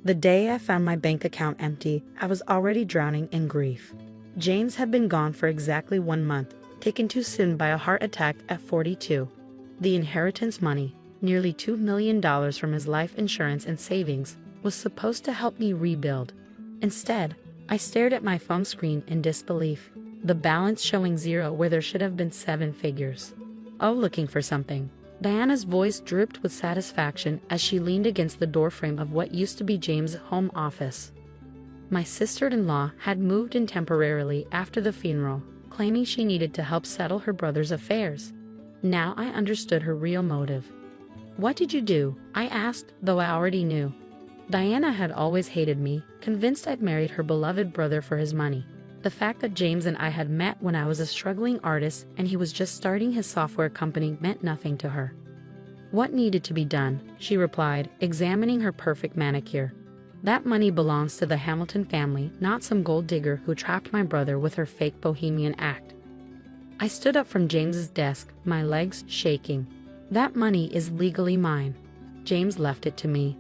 The day I found my bank account empty, I was already drowning in grief. James had been gone for exactly 1 month, taken too soon by a heart attack at 42. The inheritance money, nearly $2 million from his life insurance and savings, was supposed to help me rebuild. Instead, I stared at my phone screen in disbelief, the balance showing 0 where there should have been 7 figures. "Oh, looking for something?" Diana's voice drooped with satisfaction as she leaned against the doorframe of what used to be James' home office. My sister-in-law had moved in temporarily after the funeral, claiming she needed to help settle her brother's affairs. Now I understood her real motive. "What did you do?" I asked, though I already knew. Diana had always hated me, convinced I'd married her beloved brother for his money. The fact that James and I had met when I was a struggling artist and he was just starting his software company meant nothing to her. "What needed to be done?" she replied, examining her perfect manicure. "That money belongs to the Hamilton family, not some gold digger who trapped my brother with her fake bohemian act." I stood up from James's desk, my legs shaking. "That money is legally mine. James left it to me."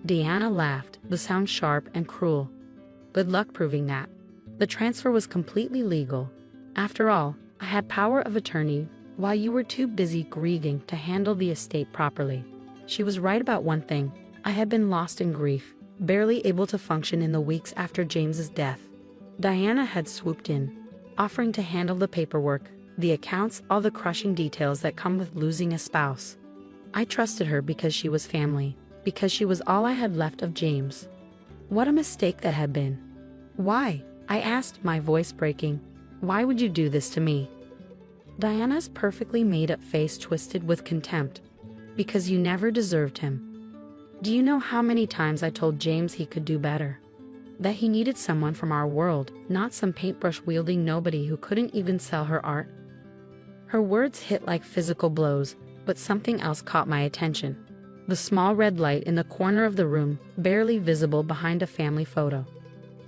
Diana laughed, the sound sharp and cruel. "Good luck proving that. The transfer was completely legal. After all, I had power of attorney, while you were too busy grieving to handle the estate properly." She was right about one thing. I had been lost in grief, barely able to function in the weeks after James's death. Diana had swooped in, offering to handle the paperwork, the accounts, all the crushing details that come with losing a spouse. I trusted her because she was family, because she was all I had left of James. What a mistake that had been. "Why?" I asked, my voice breaking. "Why would you do this to me?" Diana's perfectly made-up face twisted with contempt. "Because you never deserved him. Do you know how many times I told James he could do better? That he needed someone from our world, not some paintbrush-wielding nobody who couldn't even sell her art?" Her words hit like physical blows, but something else caught my attention. The small red light in the corner of the room, barely visible behind a family photo.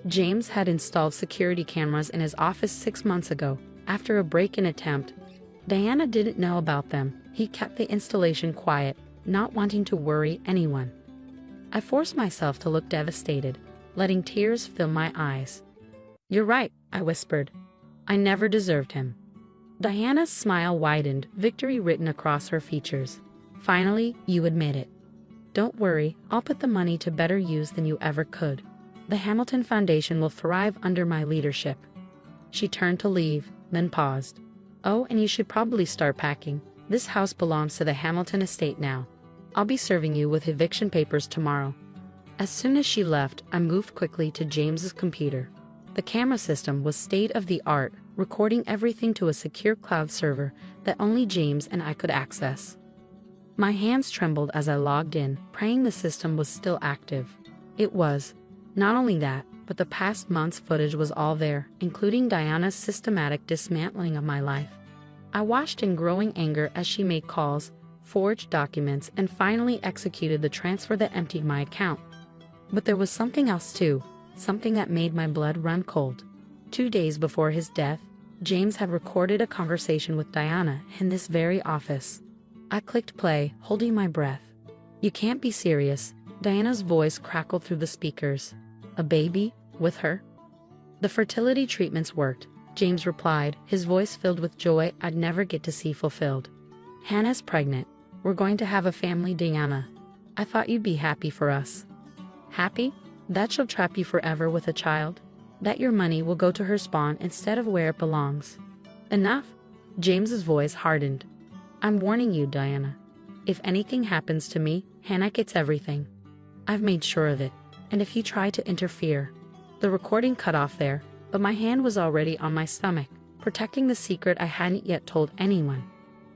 James had installed security cameras in his office 6 months ago, after a break-in attempt. Diana didn't know about them. He kept the installation quiet, not wanting to worry anyone. I forced myself to look devastated, letting tears fill my eyes. "You're right," I whispered. "I never deserved him." Diana's smile widened, victory written across her features. "Finally, you admit it. Don't worry, I'll put the money to better use than you ever could. The Hamilton Foundation will thrive under my leadership." She turned to leave, then paused. "Oh, and you should probably start packing. This house belongs to the Hamilton estate now. I'll be serving you with eviction papers tomorrow." As soon as she left, I moved quickly to James's computer. The camera system was state-of-the-art, recording everything to a secure cloud server that only James and I could access. My hands trembled as I logged in, praying the system was still active. It was. Not only that, but the past month's footage was all there, including Diana's systematic dismantling of my life. I watched in growing anger as she made calls, forged documents, and finally executed the transfer that emptied my account. But there was something else too, something that made my blood run cold. 2 days before his death, James had recorded a conversation with Diana in this very office. I clicked play, holding my breath. "You can't be serious." Diana's voice crackled through the speakers. "A baby? With her?" "The fertility treatments worked," James replied, his voice filled with joy I'd never get to see fulfilled. "Hannah's pregnant. We're going to have a family, Diana. I thought you'd be happy for us." "Happy? That she'll trap you forever with a child? That your money will go to her spawn instead of where it belongs? Enough?" James's voice hardened. "I'm warning you, Diana. If anything happens to me, Hannah gets everything. I've made sure of it. And if you try to interfere..." The recording cut off there, but my hand was already on my stomach, protecting the secret I hadn't yet told anyone.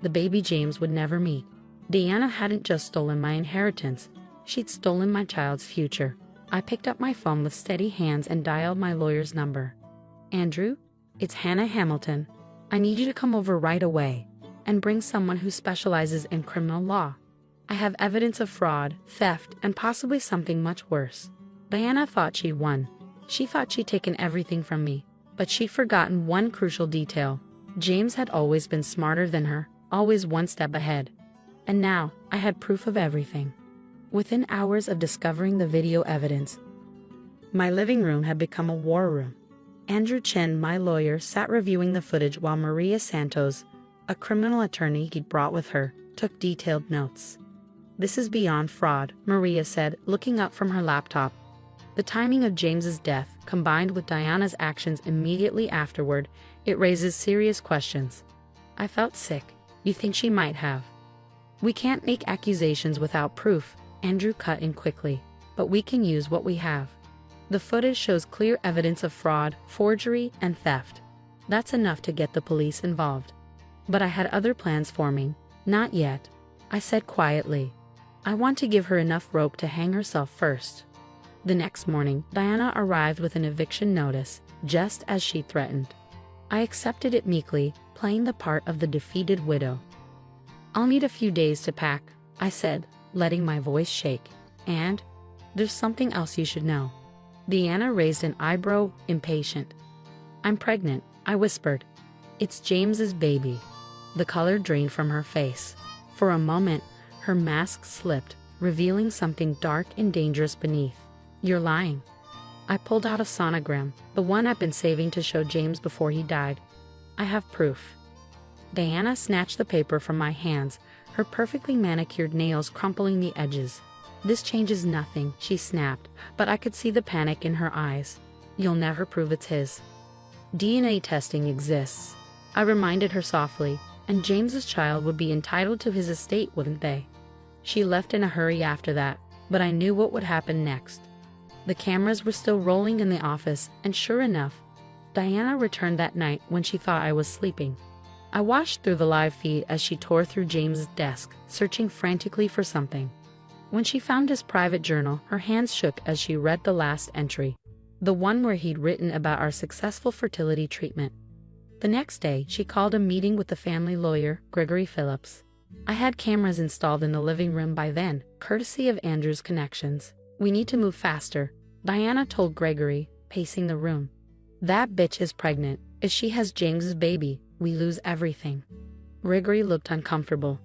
The baby James would never meet. Diana hadn't just stolen my inheritance, she'd stolen my child's future. I picked up my phone with steady hands and dialed my lawyer's number. "Andrew, it's Hannah Hamilton. I need you to come over right away, and bring someone who specializes in criminal law. I have evidence of fraud, theft, and possibly something much worse." Diana thought she'd won. She thought she'd taken everything from me, but she'd forgotten one crucial detail. James had always been smarter than her, always one step ahead. And now, I had proof of everything. Within hours of discovering the video evidence, my living room had become a war room. Andrew Chen, my lawyer, sat reviewing the footage while Maria Santos, a criminal attorney he'd brought with her, took detailed notes. "This is beyond fraud," Maria said, looking up from her laptop. The timing of James's death, combined with Diana's actions immediately afterward, it raises serious questions. I felt sick. You think she might have? We can't make accusations without proof, Andrew cut in quickly. But we can use what we have. The footage shows clear evidence of fraud, forgery, and theft. That's enough to get the police involved. But I had other plans forming. Not yet, I said quietly. I want to give her enough rope to hang herself first. The next morning, Diana arrived with an eviction notice, just as she threatened. I accepted it meekly, playing the part of the defeated widow. "I'll need a few days to pack," I said, letting my voice shake. "And there's something else you should know." Diana raised an eyebrow, impatient. "I'm pregnant," I whispered. "It's James's baby." The color drained from her face. For a moment, her mask slipped, revealing something dark and dangerous beneath. "You're lying." I pulled out a sonogram, the one I'd been saving to show James before he died. "I have proof." Diana snatched the paper from my hands, her perfectly manicured nails crumpling the edges. "This changes nothing," she snapped, but I could see the panic in her eyes. "You'll never prove it's his." "DNA testing exists," I reminded her softly, "and James's child would be entitled to his estate, wouldn't they?" She left in a hurry after that, but I knew what would happen next. The cameras were still rolling in the office, and sure enough, Diana returned that night when she thought I was sleeping. I watched through the live feed as she tore through James's desk, searching frantically for something. When she found his private journal, her hands shook as she read the last entry, the one where he'd written about our successful fertility treatment. The next day, she called a meeting with the family lawyer, Gregory Phillips. I had cameras installed in the living room by then, courtesy of Andrew's connections. "We need to move faster," Diana told Gregory, pacing the room. "That bitch is pregnant. If she has James's baby, we lose everything." Gregory looked uncomfortable.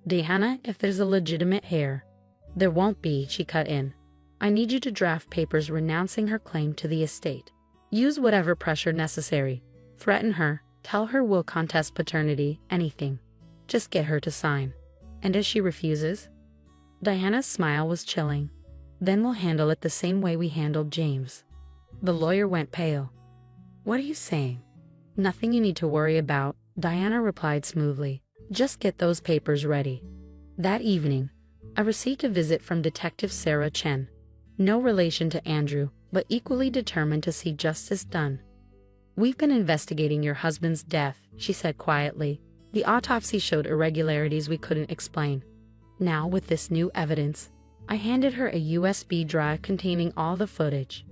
"Diana, if there's a legitimate heir." "There won't be," she cut in. "I need you to draft papers renouncing her claim to the estate. Use whatever pressure necessary. Threaten her, tell her we'll contest paternity, anything. Just get her to sign. And if she refuses?" Diana's smile was chilling. "Then we'll handle it the same way we handled James." The lawyer went pale. "What are you saying?" "Nothing you need to worry about," Diana replied smoothly. "Just get those papers ready." That evening, I received a visit from Detective Sarah Chen. No relation to Andrew, but equally determined to see justice done. "We've been investigating your husband's death," she said quietly. "The autopsy showed irregularities we couldn't explain. Now, with this new evidence," I handed her a USB drive containing all the footage.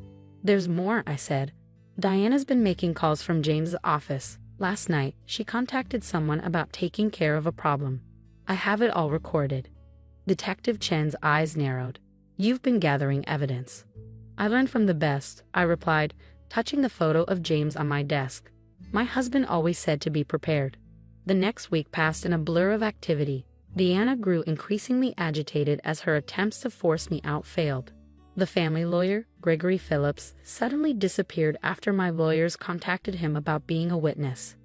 "There's more," I said. "Diana's been making calls from James's office. Last night, she contacted someone about taking care of a problem. I have it all recorded." Detective Chen's eyes narrowed. "You've been gathering evidence." "I learned from the best," I replied, touching the photo of James on my desk. "My husband always said to be prepared." The next week passed in a blur of activity. Diana grew increasingly agitated as her attempts to force me out failed. The family lawyer, Gregory Phillips, suddenly disappeared after my lawyers contacted him about being a witness.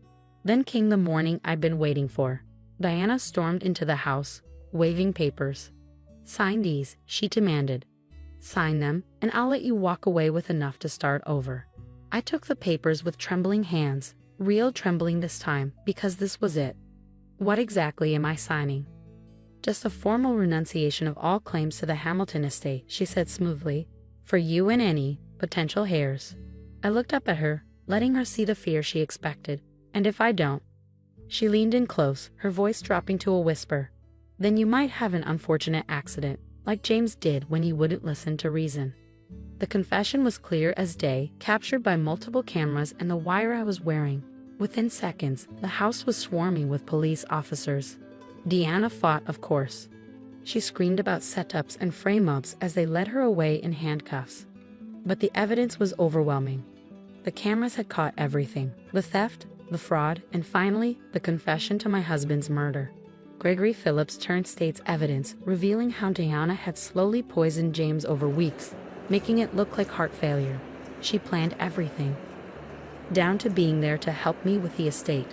Then came the morning I'd been waiting for. Diana stormed into the house, waving papers. "Sign these," she demanded. "Sign them, and I'll let you walk away with enough to start over." I took the papers with trembling hands, real trembling this time, because this was it. "What exactly am I signing?" "Just a formal renunciation of all claims to the Hamilton estate," she said smoothly, "for you and any potential heirs." I looked up at her, letting her see the fear she expected. "And if I don't?" She leaned in close, her voice dropping to a whisper. "Then you might have an unfortunate accident, like James did when he wouldn't listen to reason." The confession was clear as day, captured by multiple cameras and the wire I was wearing. Within seconds, the house was swarming with police officers. Diana fought, of course. She screamed about setups and frame-ups as they led her away in handcuffs. But the evidence was overwhelming. The cameras had caught everything: the theft, the fraud, and finally, the confession to my husband's murder. Gregory Phillips turned state's evidence, revealing how Diana had slowly poisoned James over weeks, making it look like heart failure. She planned everything, down to being there to help me with the estate.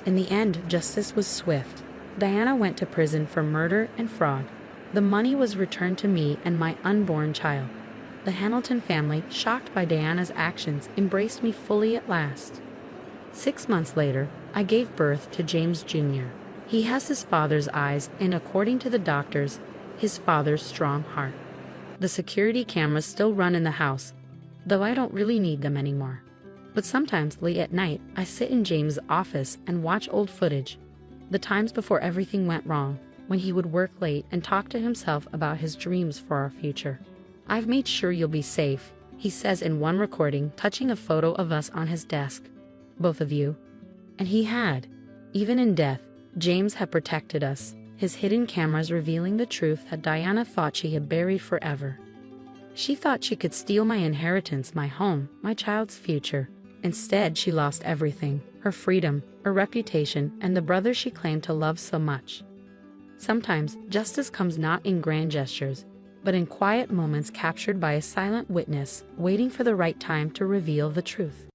In the end, justice was swift. Diana went to prison for murder and fraud. The money was returned to me and my unborn child. The Hamilton family, shocked by Diana's actions, embraced me fully at last. 6 months later, I gave birth to James Jr. He has his father's eyes and, according to the doctors, his father's strong heart. The security cameras still run in the house, though I don't really need them anymore. But sometimes, late at night, I sit in James' office and watch old footage. The times before everything went wrong, when he would work late and talk to himself about his dreams for our future. "I've made sure you'll be safe," he says in one recording, touching a photo of us on his desk. "Both of you." And he had. Even in death, James had protected us, his hidden cameras revealing the truth that Diana thought she had buried forever. She thought she could steal my inheritance, my home, my child's future. Instead, she lost everything: her freedom, her reputation, and the brother she claimed to love so much. Sometimes, justice comes not in grand gestures, but in quiet moments captured by a silent witness, waiting for the right time to reveal the truth.